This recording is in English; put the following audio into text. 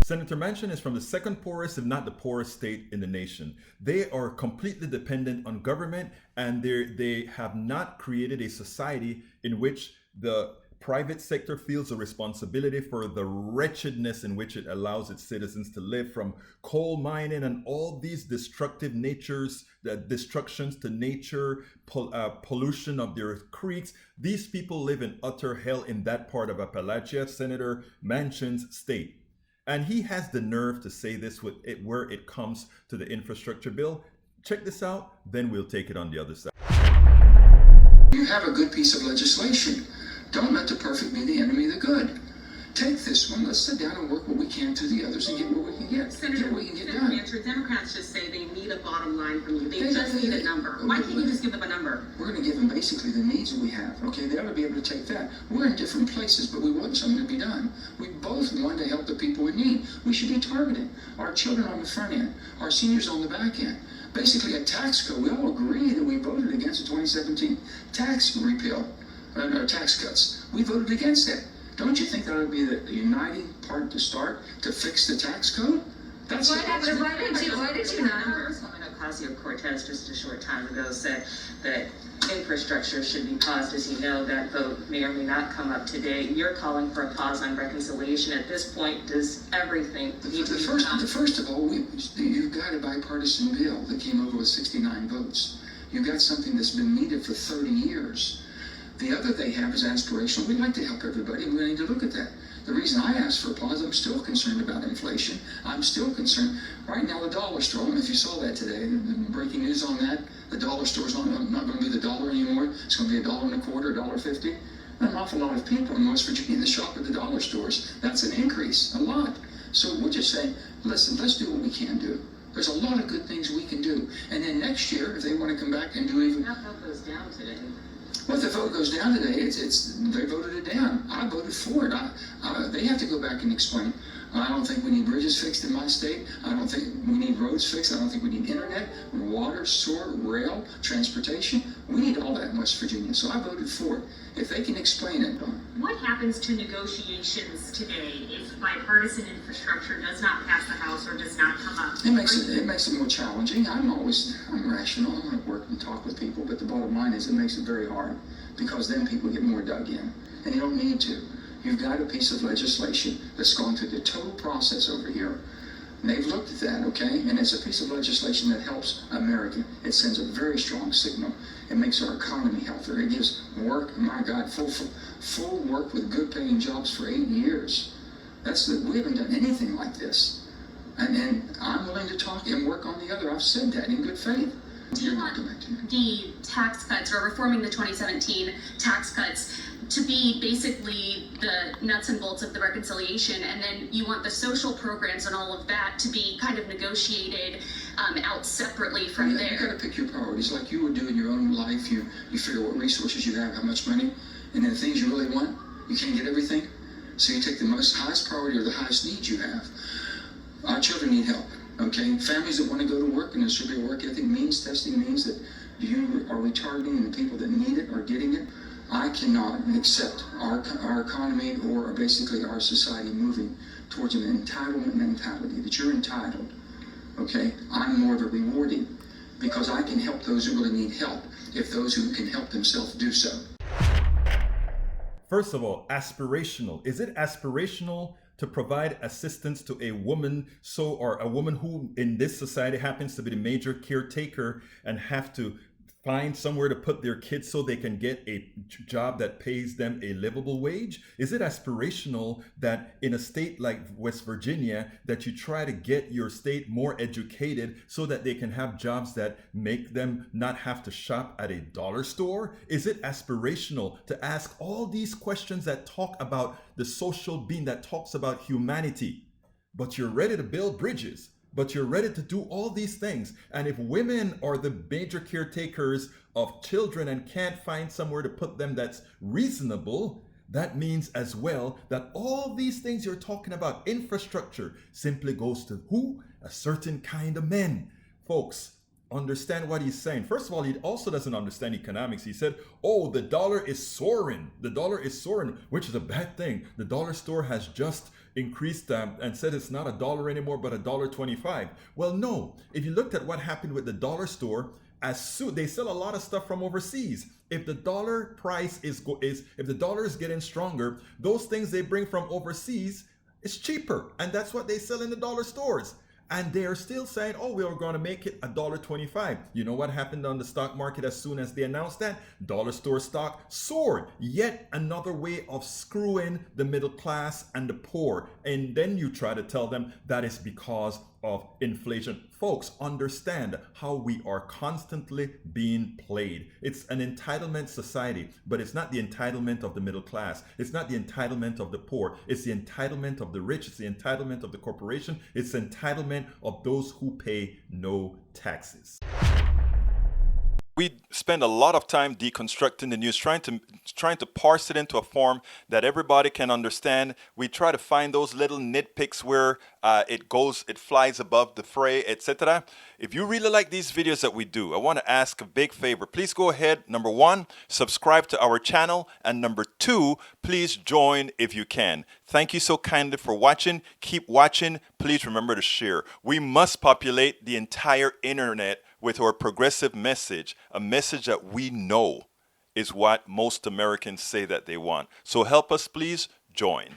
Senator Manchin is from the second poorest, if not the poorest state in the nation. They are completely dependent on government, and they have not created a society in which the private sector feels a responsibility for the wretchedness in which it allows its citizens to live, from coal mining and all these destructive natures, the destructions to nature, pollution of their creeks. These people live in utter hell in that part of Appalachia, Senator Manchin's state. And he has the nerve to say this with it, where it comes to the infrastructure bill. Check this out, then we'll take it on the other side. You have a good piece of legislation. Don't let the perfect be the enemy of the good. Take this one. Let's sit down and work what we can to the others and get what we can get. Senator, get what we can get done. Manchin, Democrats just say they need a bottom line from you. They just need a number. Why can't you just give them a number? We're going to give them basically the needs that we have. Okay, they ought to be able to take that. We're in different places, but we want something to be done. We both want to help the people in need. We should be targeting our children on the front end, our seniors on the back end. Basically, a tax code. We all agree that we voted against the 2017 tax repeal. Tax cuts. We voted against it. Don't you think that would be the uniting part to start to fix the tax code? That's why did you not? Ocasio-Cortez just a short time ago said that infrastructure should be paused. As you know, that vote may or may not come up today. You're calling for a pause on reconciliation. At this point, does everything need to be paused? First of all, you've got a bipartisan bill that came over with 69 votes. You've got something that's been needed for 30 years. The other they have is aspirational. We'd like to help everybody. We need to look at that. The reason I asked for a pause, I'm still concerned about inflation. I'm still concerned. Right now, the dollar store, I don't know if you saw that today, the breaking news on that, the dollar store is not going to be the dollar anymore. It's going to be $1.25, $1.50. An awful lot of people in West Virginia that shop at the dollar stores. That's an increase, a lot. So we're just saying, listen, let's do what we can do. There's a lot of good things we can do. And then next year, if they want to come back and do even... That vote goes down today. Well, if the vote goes down today, they voted it down. I voted for it. They have to go back and explain. I don't think we need bridges fixed in my state. I don't think we need roads fixed. I don't think we need internet, water, sewer, rail, transportation. We need all that in West Virginia. So I voted for it. If they can explain it. What happens to negotiations today if bipartisan infrastructure does not pass the House or does not come up? It makes it more challenging. I'm rational. I want to work and talk with people, but the bottom line is it makes it very hard because then people get more dug in, and you don't need to. You've got a piece of legislation that's gone through the total process over here. And they've looked at that, okay? And it's a piece of legislation that helps America. It sends a very strong signal. It makes our economy healthier. It gives work, my God, full work with good paying jobs for 8 years. We haven't done anything like this. And I'm willing to talk and work on the other. I've said that in good faith. Do you want the tax cuts or reforming the 2017 tax cuts to be basically the nuts and bolts of the reconciliation, and then you want the social programs and all of that to be kind of negotiated out separately from there? You got to pick your priorities like you would do in your own life. You figure what resources you have, how much money, and then the things you really want, you can't get everything. So you take the highest priority or the highest needs you have. Our children need help. Okay, families that want to go to work, and there should be a work ethic testing means that you are retargeting and the people that need it are getting it. I cannot accept our economy or basically our society moving towards an entitlement mentality that you're entitled. Okay, I'm more of a rewarding because I can help those who really need help if those who can help themselves do so. First of all, aspirational. Is it aspirational to provide assistance to a woman or a woman who in this society happens to be the major caretaker and have to find somewhere to put their kids so they can get a job that pays them a livable wage? Is it aspirational that in a state like West Virginia that you try to get your state more educated so that they can have jobs that make them not have to shop at a dollar store? Is it aspirational to ask all these questions that talk about the social being, that talks about humanity, but you're ready to build bridges? But you're ready to do all these things. And if women are the major caretakers of children and can't find somewhere to put them that's reasonable, that means as well that all these things you're talking about, infrastructure, simply goes to who? A certain kind of men. Folks, understand what he's saying. First of all, he also doesn't understand economics. He said, oh, the dollar is soaring. The dollar is soaring, which is a bad thing. The dollar store has just increased and said it's not $1 anymore, but $1.25. Well, no. If you looked at what happened with the dollar store, as soon they sell a lot of stuff from overseas. If the dollar price is if the dollar is getting stronger, those things they bring from overseas is cheaper, and that's what they sell in the dollar stores. And they are still saying, oh, we are going to make it $1.25. You know what happened on the stock market as soon as they announced that? Dollar store stock soared. Yet another way of screwing the middle class and the poor. And then you try to tell them that is because of inflation. Folks, understand how we are constantly being played. It's an entitlement society, but it's not the entitlement of the middle class. It's not the entitlement of the poor. It's the entitlement of the rich. It's the entitlement of the corporation. It's the entitlement of those who pay no taxes. We spend a lot of time deconstructing the news, trying to parse it into a form that everybody can understand. We try to find those little nitpicks where it flies above the fray, etc. If you really like these videos that we do, I want to ask a big favor. Please go ahead. Number one, subscribe to our channel. And number two, please join if you can. Thank you so kindly for watching. Keep watching. Please remember to share. We must populate the entire internet with our progressive message, a message that we know is what most Americans say that they want. So help us, please join.